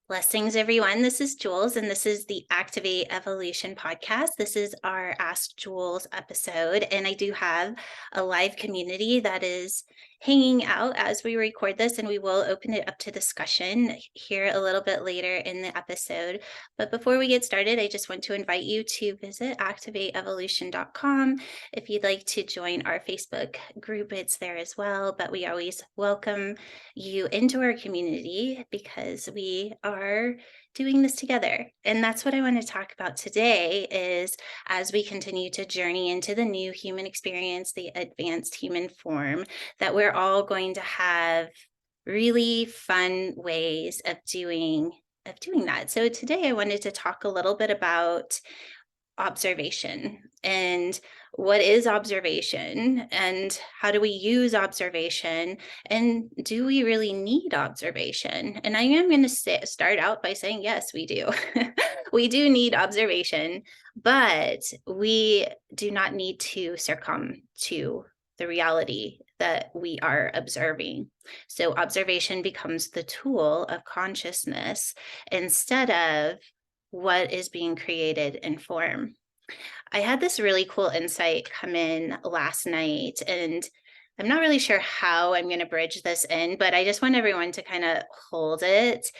Blessings, everyone. This is Jules, and this is the Activate Evolution podcast. This is our Ask Jules episode, and I do have a live community that is hanging out as we record this, and we will open it up to discussion here a little bit later in the episode. But before we get started, I just want to invite you to visit activateevolution.com. If you'd like to join our Facebook group, it's there as well. But we always welcome you into our community because we are doing this together. And that's what I want to talk about today is as we continue to journey into the new human experience, the advanced human form, that we're all going to have really fun ways of doing that. So today I wanted to talk a little bit about observation and what is observation and how do we use observation and do we really need observation. And I am going to start out by saying yes, we do. We do need observation, but we do not need to succumb to the reality that we are observing. So observation becomes the tool of consciousness instead of what is being created in form. I had this really cool insight come in last night, and I'm not really sure how I'm going to bridge this in, but I just want everyone to kind of hold it.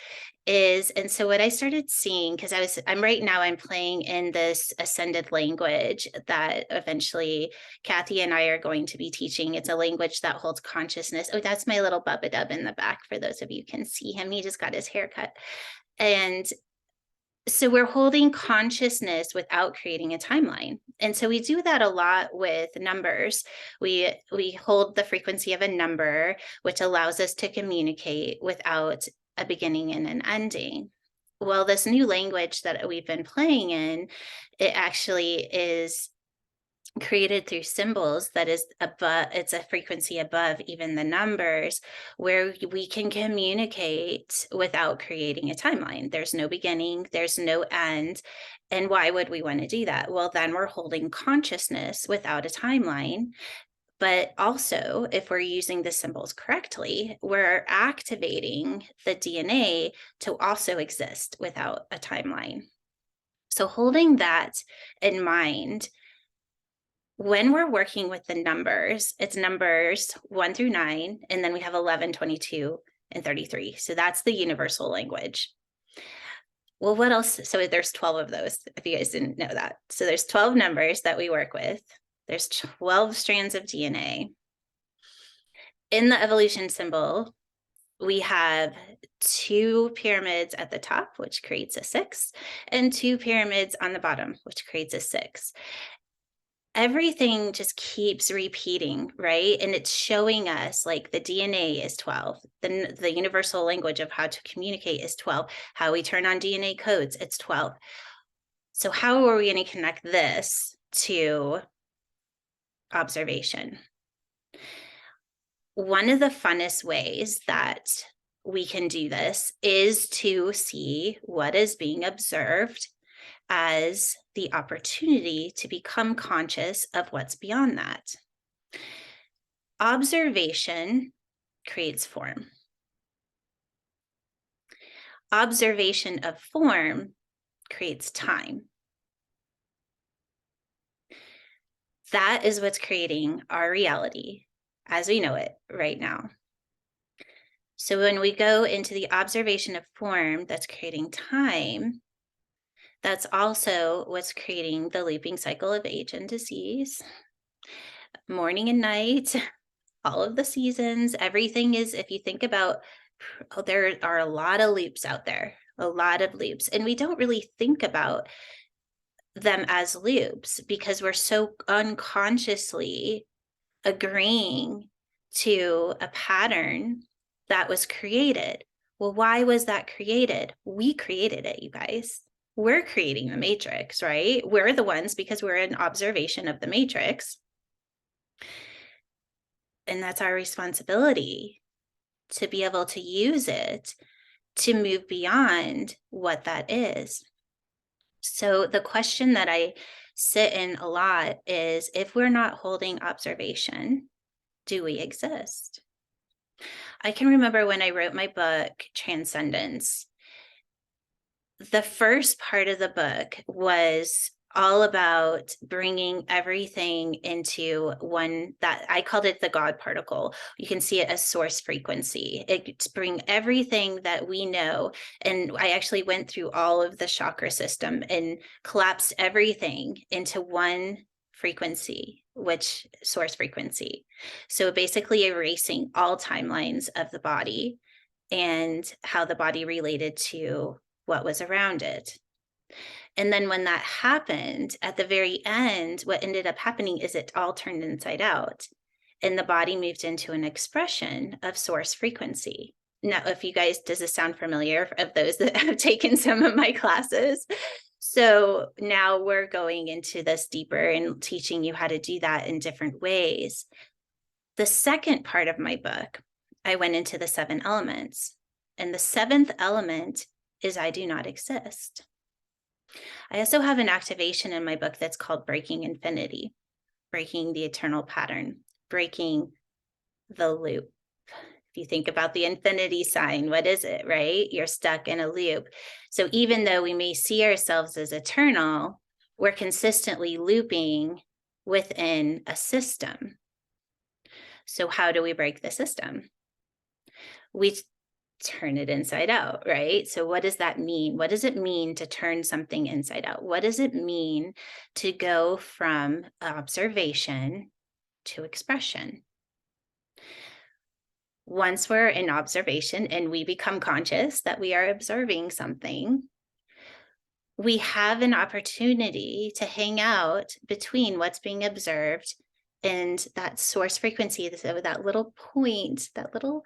And so what I started seeing, because I'm playing in this ascended language that eventually Kathy and I are going to be teaching. It's a language that holds consciousness. Oh, that's my little Bubba Dub in the back. For those of you who can see him, he just got his hair cut. And so we're holding consciousness without creating a timeline. And so we do that a lot with numbers. We hold the frequency of a number, which allows us to communicate without a beginning and an ending. Well, this new language that we've been playing in, it actually is created through symbols that is above, it's a frequency above even the numbers, where we can communicate without creating a timeline. There's no beginning, there's no end. And why would we want to do that? Well, then we're holding consciousness without a timeline. But also, if we're using the symbols correctly, we're activating the DNA to also exist without a timeline. So holding that in mind, when we're working with the numbers, it's numbers 1 through 9, and then we have 11, 22, and 33. So that's the universal language. Well, what else? So there's 12 of those, if you guys didn't know that. So there's 12 numbers that we work with. There's 12 strands of DNA. In the evolution symbol, we have 2 pyramids at the top, which creates a 6, and 2 pyramids on the bottom, which creates a 6. Everything just keeps repeating, right? And it's showing us like the DNA is 12. The universal language of how to communicate is 12. How we turn on DNA codes, it's 12. So how are we going to connect this to observation? One of the funnest ways that we can do this is to see what is being observed as the opportunity to become conscious of what's beyond that. Observation creates form. Observation of form creates time. That is what's creating our reality as we know it right now. So when we go into the observation of form that's creating time, that's also what's creating the looping cycle of age and disease, morning and night, all of the seasons. Everything is, if you think about, there are a lot of loops out there, a lot of loops. And we don't really think about them as loops because we're so unconsciously agreeing to a pattern that was created. Well, why was that created? We created it, you guys. We're creating the matrix, right? We're the ones because we're in observation of the matrix. And that's our responsibility to be able to use it to move beyond what that is. So the question that I sit in a lot is, if we're not holding observation, do we exist? I can remember when I wrote my book, Transcendence, the first part of the book was all about bringing everything into one, that I called it the God particle. You can see it as source frequency. It's bring everything that we know. And I actually went through all of the chakra system and collapsed everything into one frequency, which source frequency. So basically erasing all timelines of the body and how the body related to what was around it. And then when that happened, at the very end, what ended up happening is it all turned inside out and the body moved into an expression of source frequency. Now, if you guys, does this sound familiar of those that have taken some of my classes? So now we're going into this deeper and teaching you how to do that in different ways. The second part of my book, I went into the 7 elements. And the 7th element is I do not exist. I also have an activation in my book that's called Breaking Infinity, breaking the eternal pattern, breaking the loop. If you think about the infinity sign, what is it, right? You're stuck in a loop. So even though we may see ourselves as eternal, we're consistently looping within a system. So how do we break the system? We turn it inside out, right? So what does that mean? What does it mean to turn something inside out? What does it mean to go from observation to expression? Once we're in observation and we become conscious that we are observing something, we have an opportunity to hang out between what's being observed and that source frequency, that little point, that little,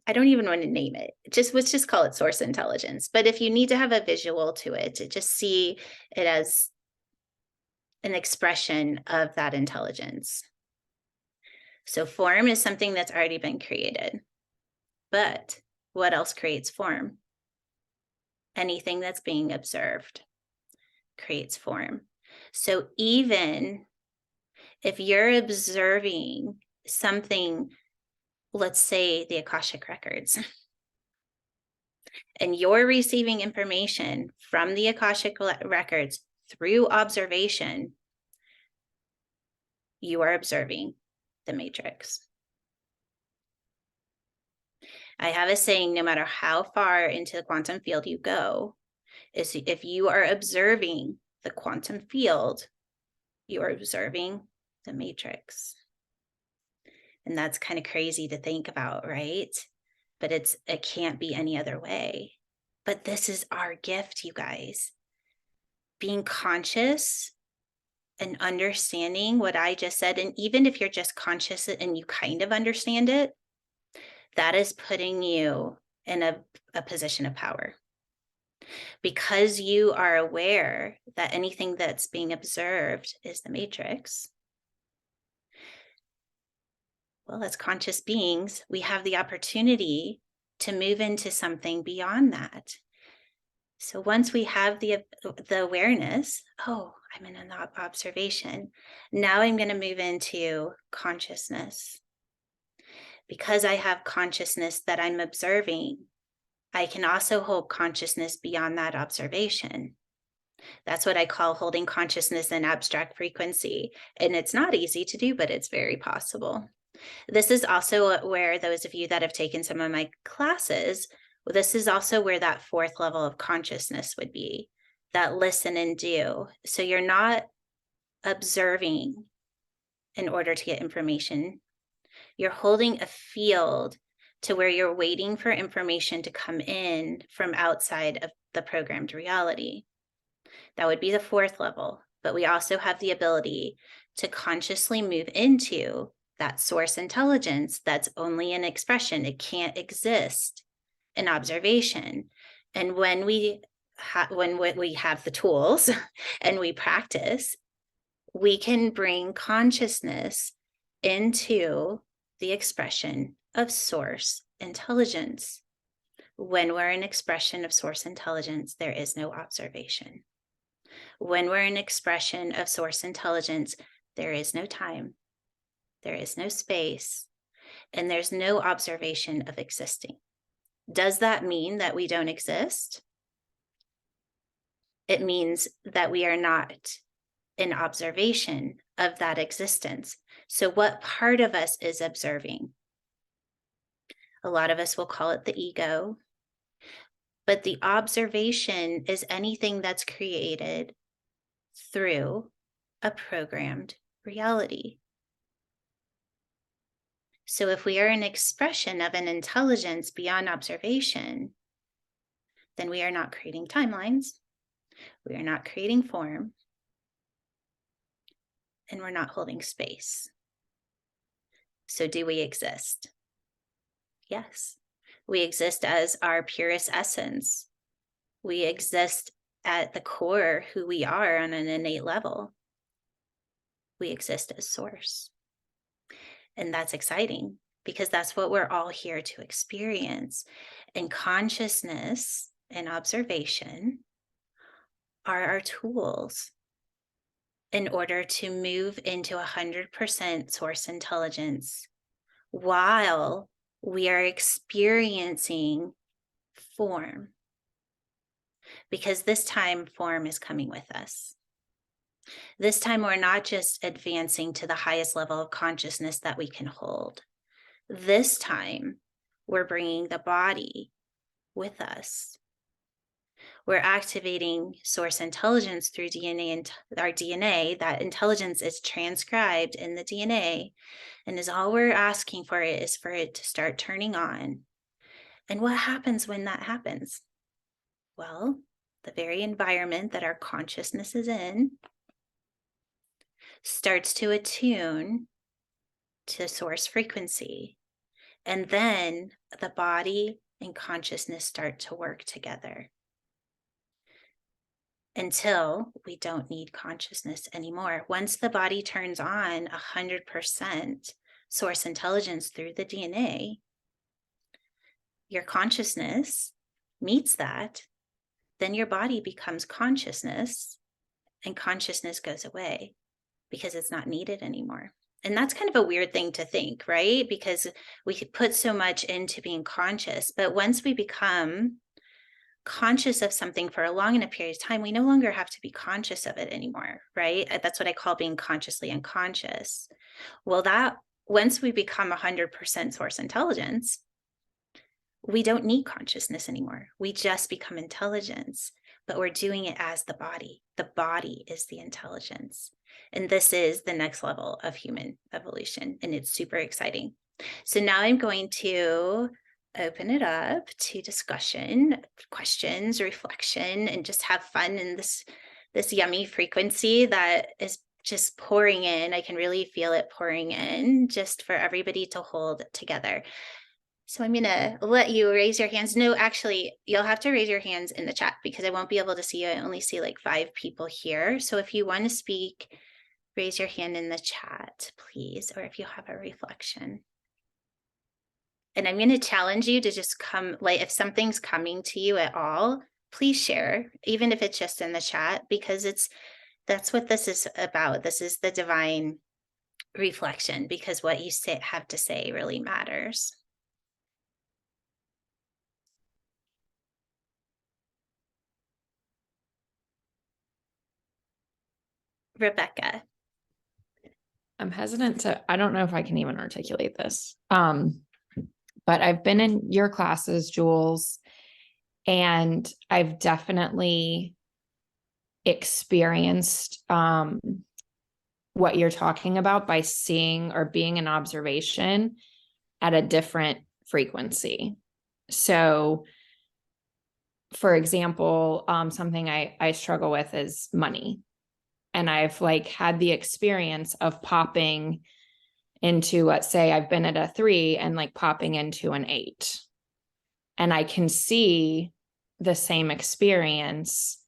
I don't even want to name it. Let's just call it source intelligence. But if you need to have a visual to it, to just see it as an expression of that intelligence. So form is something that's already been created. But what else creates form? Anything that's being observed creates form. So even if you're observing something, let's say the Akashic Records, and you're receiving information from the Akashic Records through observation, you are observing the matrix. I have a saying, no matter how far into the quantum field you go, is if you are observing the quantum field, you are observing the matrix. And that's kind of crazy to think about, right? But it can't be any other way. But this is our gift, you guys. Being conscious and understanding what I just said, and even if you're just conscious and you kind of understand it, that is putting you in a position of power. Because you are aware that anything that's being observed is the matrix. Well, as conscious beings, we have the opportunity to move into something beyond that. So once we have the awareness, oh, I'm in an observation. Now I'm going to move into consciousness. Because I have consciousness that I'm observing, I can also hold consciousness beyond that observation. That's what I call holding consciousness in abstract frequency. And it's not easy to do, but it's very possible. This is also where those of you that have taken some of my classes, this is also where that 4th level of consciousness would be, that listen and do. So you're not observing in order to get information. You're holding a field to where you're waiting for information to come in from outside of the programmed reality. That would be the 4th level. But we also have the ability to consciously move into that source intelligence that's only an expression. It can't exist in observation. And when we have the tools and we practice, we can bring consciousness into the expression of source intelligence. When we're an expression of source intelligence, there is no observation. When we're an expression of source intelligence, there is no time, there is no space, and there's no observation of existing. Does that mean that we don't exist? It means that we are not in observation of that existence. So, what part of us is observing? A lot of us will call it the ego, but the observation is anything that's created through a programmed reality. So, if we are an expression of an intelligence beyond observation, then we are not creating timelines, we are not creating form, and we're not holding space. So, do we exist? Yes. We exist as our purest essence. We exist at the core who we are on an innate level. We exist as source. And that's exciting because that's what we're all here to experience. And consciousness and observation are our tools in order to move into 100% source intelligence while we are experiencing form. Because this time, form is coming with us. This time, we're not just advancing to the highest level of consciousness that we can hold. This time, we're bringing the body with us. We're activating source intelligence through DNA and our DNA. That intelligence is transcribed in the DNA. And is all we're asking for it is for it to start turning on. And what happens when that happens? Well, the very environment that our consciousness is in starts to attune to source frequency. And then the body and consciousness start to work together until we don't need consciousness anymore. Once the body turns on 100% source intelligence through the DNA, your consciousness meets that, then your body becomes consciousness and consciousness goes away because it's not needed anymore. And that's kind of a weird thing to think, right? Because we put so much into being conscious, but once we become conscious of something for a long enough period of time, we no longer have to be conscious of it anymore, right? That's what I call being consciously unconscious. Well, that once we become 100% source intelligence, we don't need consciousness anymore. We just become intelligence, but we're doing it as the body. The body is the intelligence. And this is the next level of human evolution, and it's super exciting. So now I'm going to open it up to discussion, questions, reflection, and just have fun in this yummy frequency that is just pouring in. I can really feel it pouring in just for everybody to hold together. So I'm going to let you raise your hands. No, actually, you'll have to raise your hands in the chat because I won't be able to see you. I only see like 5 people here. So if you want to speak, raise your hand in the chat, please, or if you have a reflection. And I'm going to challenge you to just come, like if something's coming to you at all, please share, even if it's just in the chat, because that's what this is about. This is the divine reflection, because what you have to say really matters. Rebecca. I'm hesitant I don't know if I can even articulate this. But I've been in your classes, Jules, and I've definitely experienced what you're talking about by seeing or being an observation at a different frequency. So, for example, something I struggle with is money. And I've like had the experience of popping into, let's say I've been at a 3 and like popping into an 8. And I can see the same experience,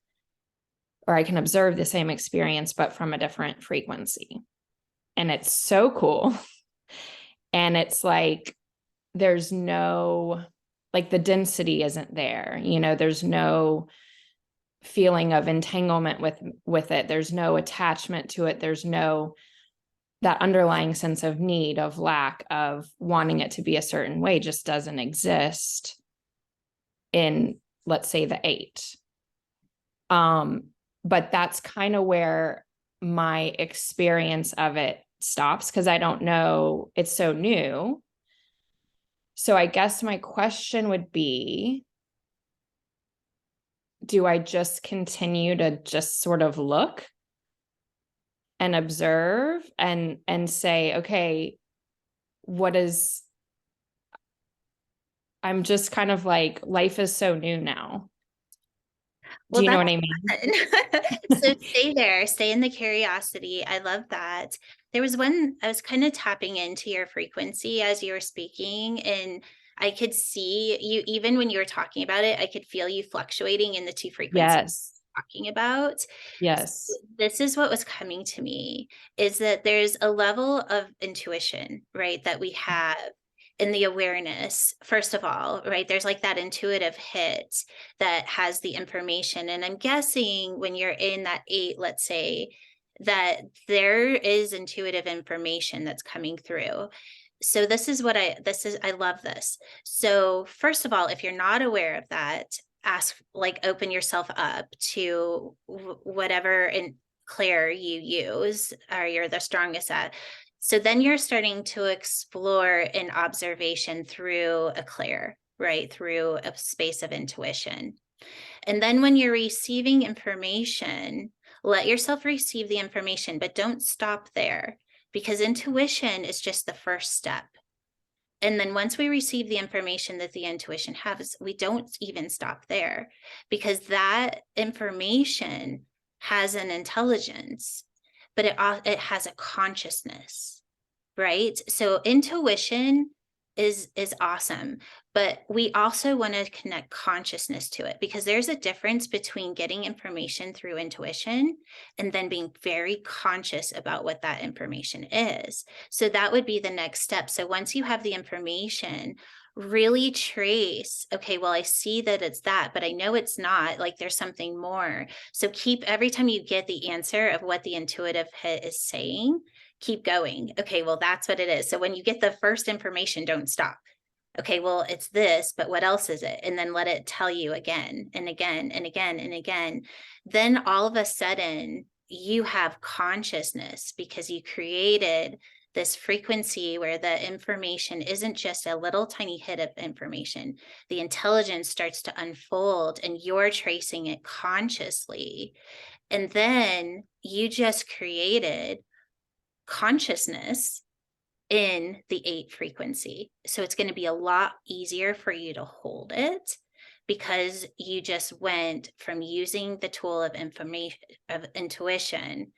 or I can observe the same experience, but from a different frequency. And it's so cool. And it's like, there's no, like the density isn't there, there's no feeling of entanglement with it. There's no attachment to it. There's no that underlying sense of need, of lack, of wanting it to be a certain way just doesn't exist. in, let's say, the 8. But that's kind of where my experience of it stops, because I don't know, it's so new. So I guess my question would be, do I just continue to just sort of look and observe and say, okay, what is, I'm just kind of like, life is so new now. Do Well, you know that's what I mean? fun. So stay there, stay in the curiosity. I love that. There was one, I was kind of tapping into your frequency as you were speaking, and I could see you, even when you were talking about it, I could feel you fluctuating in the two frequencies Yes. talking about. Yes. This is what was coming to me, is that there's a level of intuition, right, that we have in the awareness. First of all, right, there's like that intuitive hit that has the information. And I'm guessing when you're in that 8, let's say, that there is intuitive information that's coming through. So this is what I love this. So first of all, if you're not aware of that, ask, like, open yourself up to whatever and clair you use or you're the strongest at. So then you're starting to explore an observation through a clair, right? Through a space of intuition. And then when you're receiving information, let yourself receive the information, but don't stop there, because intuition is just the first step. And then once we receive the information that the intuition has, we don't even stop there, because that information has an intelligence, but it has a consciousness, right? So intuition is awesome, but we also want to connect consciousness to it, because there's a difference between getting information through intuition and then being very conscious about what that information is. So that would be the next step. So once you have the information, really trace, okay, well, I see that it's that, but I know it's not, like there's something more. So keep, every time you get the answer of what the intuitive hit is saying, keep going. Okay, well, that's what it is. So when you get the first information, don't stop. Okay, well, it's this, but what else is it? And then let it tell you again and again and again and again. Then all of a sudden, you have consciousness, because you created this frequency where the information isn't just a little tiny hit of information. The intelligence starts to unfold and you're tracing it consciously. And then you just created consciousness in the 8 frequency. So it's going to be a lot easier for you to hold it, because you just went from using the tool of information, of intuition,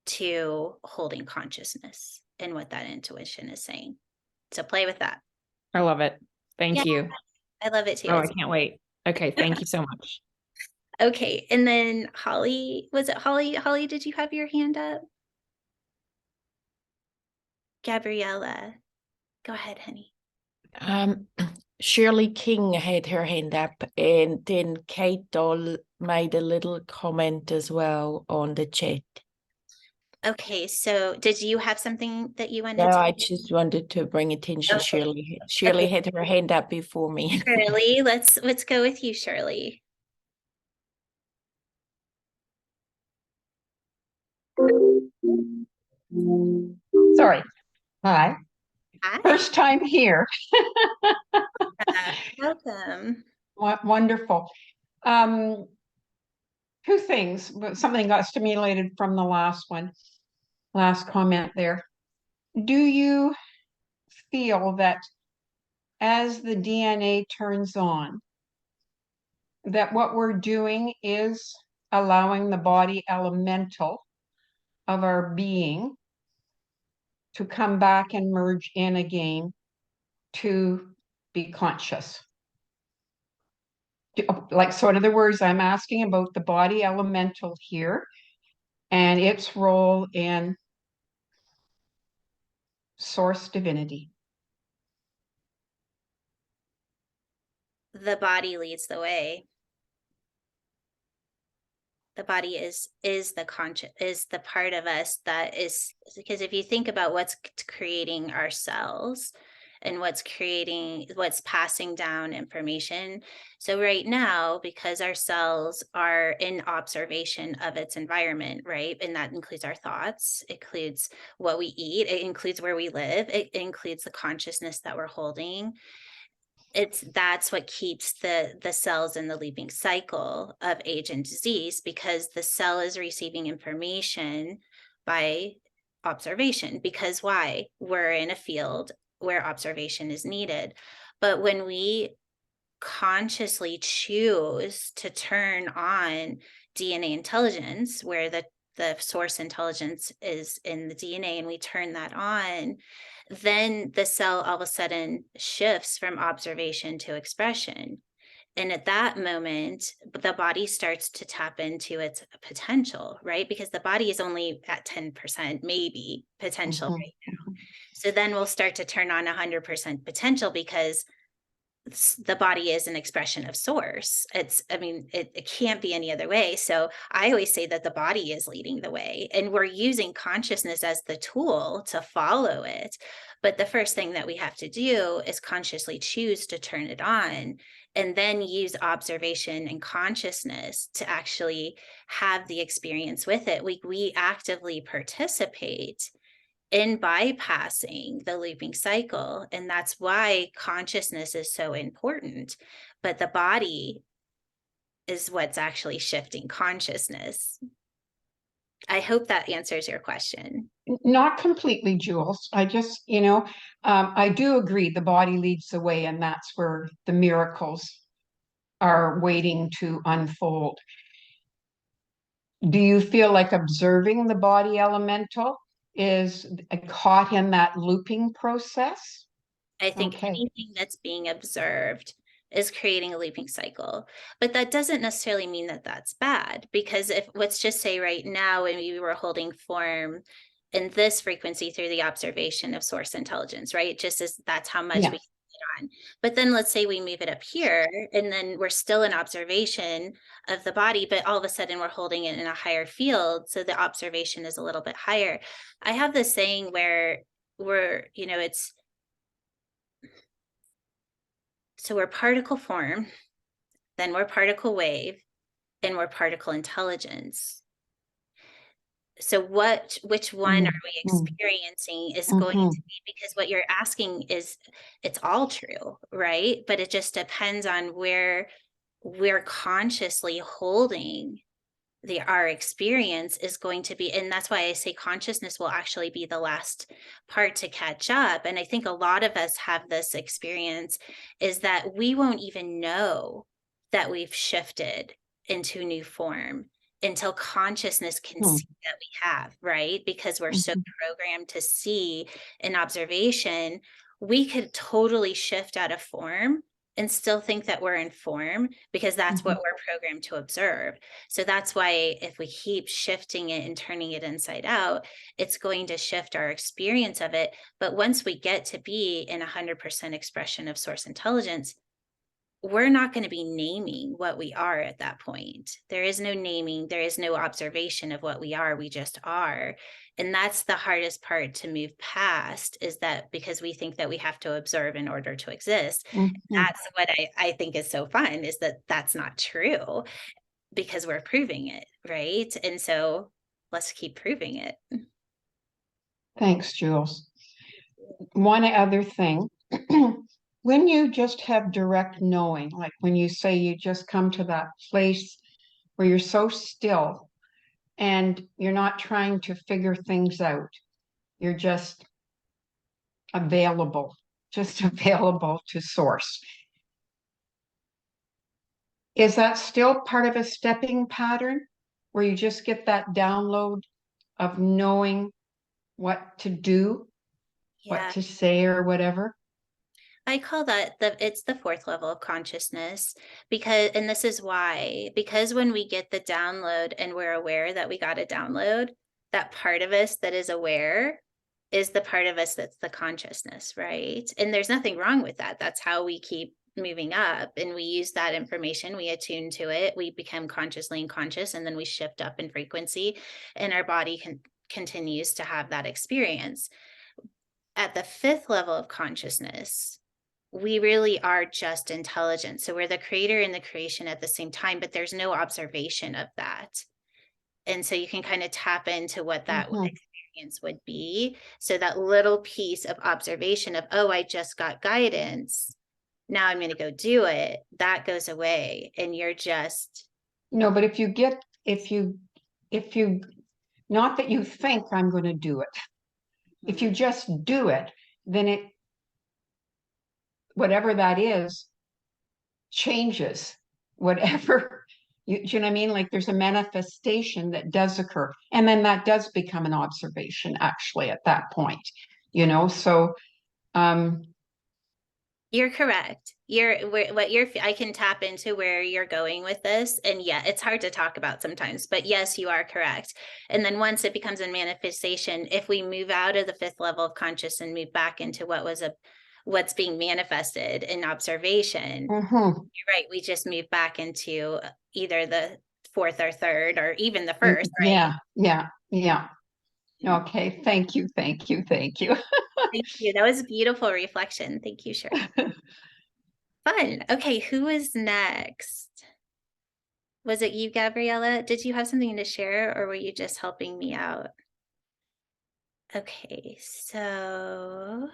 to holding consciousness and what that intuition is saying. So play with that. I love it. Thank Yeah, you. I love it too. Oh, I can't wait. Okay. Thank you so much. Okay. And then Holly, was it Holly? Holly, did you have your hand up? Gabriella, go ahead, honey. Shirley King had her hand up, and then Kate Doll made a little comment as well on the chat. Okay, so did you have something that you wanted No, to? I just wanted to bring attention. Okay. Shirley Okay, had her hand up before me. Shirley, let's go with you, Shirley. Sorry. Hi. Hi. First time here. Welcome. Wonderful. Two things, but something got stimulated from the last comment there. Do you feel that as the DNA turns on, that what we're doing is allowing the body elemental of our being to come back and merge in again to be conscious? Like, sort of the words I'm asking about the body elemental here and its role in source divinity. The body leads the way. The body is the conscious, is the part of us that is, because if you think about what's creating our cells and what's passing down information. So right now, because our cells are in observation of its environment, right? And that includes our thoughts, it includes what we eat, it includes where we live, it includes the consciousness that we're holding. That's what keeps the cells in the looping cycle of age and disease, because the cell is receiving information by observation. Because why? We're in a field where observation is needed. But when we consciously choose to turn on DNA intelligence, where the source intelligence is in the DNA, and we turn that on, then the cell all of a sudden shifts from observation to expression. And at that moment, the body starts to tap into its potential, right? Because the body is only at 10%, maybe potential Mhm. right now. So then we'll start to turn on 100% potential, because the body is an expression of source. It can't be any other way. So I always say that the body is leading the way, and we're using consciousness as the tool to follow it. But the first thing that we have to do is consciously choose to turn it on, and then use observation and consciousness to actually have the experience with it. We actively participate in bypassing the looping cycle. And that's why consciousness is so important. But the body is what's actually shifting consciousness. I hope that answers your question. Not completely, Jules. I just, I do agree the body leads the way, and that's where the miracles are waiting to unfold. Do you feel like observing the body elemental is caught in that looping process? I think Okay. anything that's being observed is creating a looping cycle. But that doesn't necessarily mean that that's bad, because if, let's just say right now, when we were holding form in this frequency through the observation of source intelligence, right? Just as that's how much Yeah. we can get on. But then let's say we move it up here, and then we're still in observation of the body, but all of a sudden we're holding it in a higher field. So the observation is a little bit higher. I have this saying where so we're particle form, then we're particle wave, and we're particle intelligence. So which one are we experiencing is going to be, because what you're asking is, it's all true, right? But it just depends on where we're consciously holding our experience is going to be. And that's why I say consciousness will actually be the last part to catch up. And I think a lot of us have this experience, is that we won't even know that we've shifted into new form until consciousness can see that we have, right? Because we're so programmed to see in observation. We could totally shift out of form and still think that we're in form, because that's what we're programmed to observe. So that's why if we keep shifting it and turning it inside out, it's going to shift our experience of it. But once we get to be in 100% expression of source intelligence, we're not going to be naming what we are at that point. There is no naming, there is no observation of what we are, we just are. And that's the hardest part to move past, is that because we think that we have to observe in order to exist. That's what I think is so fun, is that that's not true, because we're proving it, right? And so let's keep proving it. Thanks, Jules. One other thing. When you just have direct knowing, like when you say you just come to that place where you're so still and you're not trying to figure things out, you're just available to source. Is that still part of a stepping pattern where you just get that download of knowing what to do, what to say, or whatever? I call that it's the fourth level of consciousness, and this is why, because when we get the download and we're aware that we got a download, that part of us that is aware is the part of us that's the consciousness, right? And there's nothing wrong with that. That's how we keep moving up, and we use that information, we attune to it, we become consciously unconscious, and then we shift up in frequency, and our body continues to have that experience. at the fifth level of consciousness, we really are just intelligence. So we're the creator and the creation at the same time, but there's no observation of that. And so you can kind of tap into what that Mhm. experience would be. So that little piece of observation of, oh, I just got guidance. Now I'm going to go do it. That goes away. And you're just, No, but if you, not that you think I'm going to do it, if you just do it, then it, whatever that is, changes. Whatever, do you know what I mean? Like there's a manifestation that does occur. And then that does become an observation actually at that point, so you're correct. I can tap into where you're going with this. And yeah, it's hard to talk about sometimes, but yes, you are correct. And then once it becomes a manifestation, if we move out of the fifth level of conscious and move back into what's being manifested in observation, mhm. you're right. We just move back into either the fourth or third, or even the first, right? Yeah. Okay, thank you. Thank you. That was a beautiful reflection. Thank you, Cheryl. Fun. Okay, who is next? Was it you, Gabriella? Did you have something to share, or were you just helping me out? Okay, so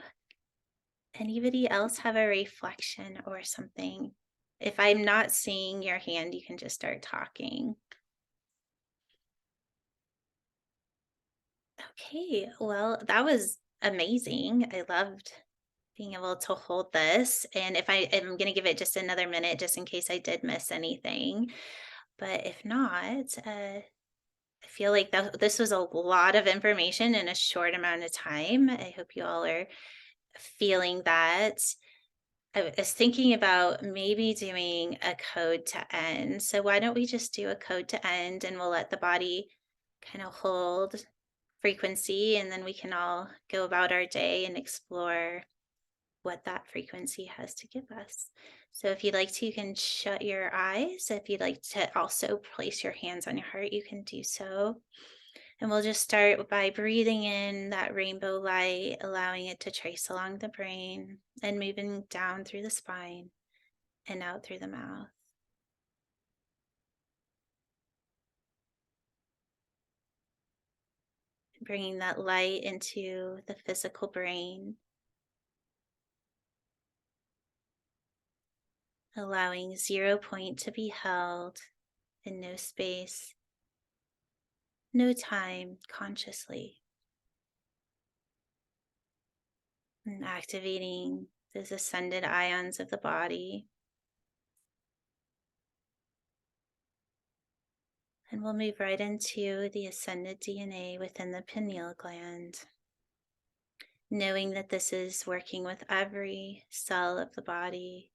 anybody else have a reflection or something? If I'm not seeing your hand, you can just start talking. Okay, well, that was amazing. I loved being able to hold this. And if I am going to give it just another minute, just in case I did miss anything. But if not, I feel like this was a lot of information in a short amount of time. I hope you all are feeling that. I was thinking about maybe doing a code to end. So why don't we just do a code to end, and we'll let the body kind of hold frequency, and then we can all go about our day and explore what that frequency has to give us. So if you'd like to, you can shut your eyes. If you'd like to also place your hands on your heart, you can do so. And we'll just start by breathing in that rainbow light, allowing it to trace along the brain and moving down through the spine and out through the mouth. Bringing that light into the physical brain, allowing 0 point to be held in no space, no time, consciously. And activating those ascended ions of the body. And we'll move right into the ascended DNA within the pineal gland, knowing that this is working with every cell of the body.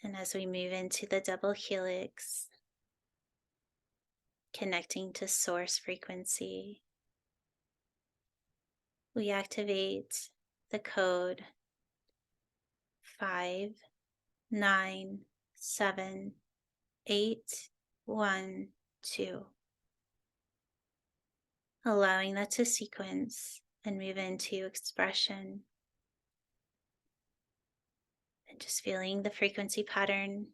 And as we move into the double helix, connecting to source frequency, we activate the code 597812, allowing that to sequence and move into expression. And just feeling the frequency pattern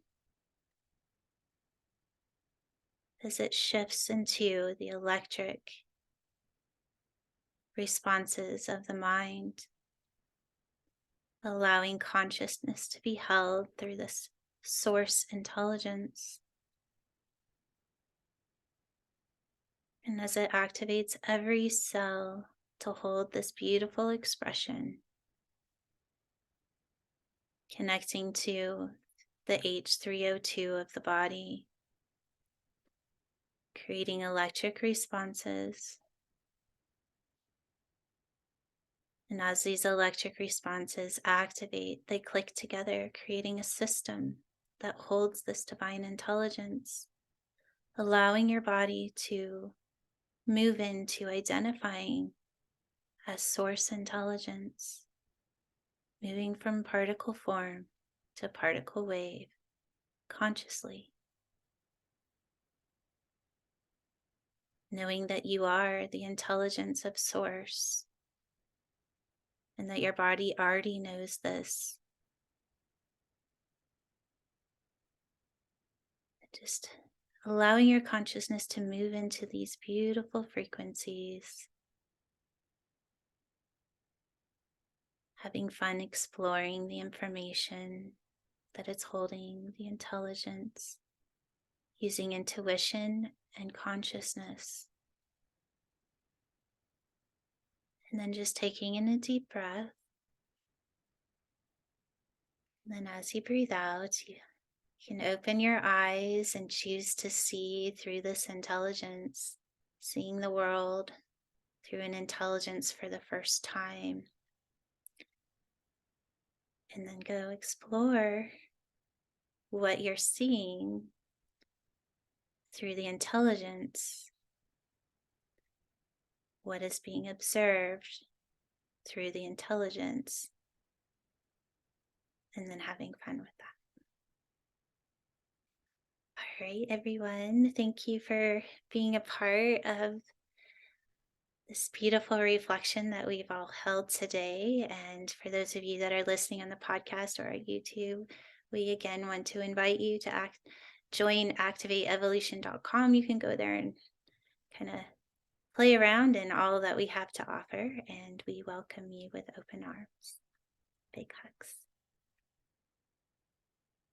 as it shifts into the electric responses of the mind, allowing consciousness to be held through this source intelligence. And as it activates every cell to hold this beautiful expression, connecting to the H302 of the body, creating electric responses. And as these electric responses activate, they click together, creating a system that holds this divine intelligence, allowing your body to move into identifying as source intelligence, moving from particle form to particle wave consciously. knowing that you are the intelligence of Source and that your body already knows this. Just allowing your consciousness to move into these beautiful frequencies, having fun exploring the information that it's holding, the intelligence, using intuition and consciousness. And then just taking in a deep breath. And then as you breathe out, you can open your eyes and choose to see through this intelligence, seeing the world through an intelligence for the first time. And then go explore what you're seeing through the intelligence, what is being observed through the intelligence, and then having fun with that. All right, everyone, thank you for being a part of this beautiful reflection that we've all held today. And for those of you that are listening on the podcast or on YouTube, we again want to invite you to join activateevolution.com. You can go there and kind of play around in all that we have to offer, and we welcome you with open arms. Big hugs.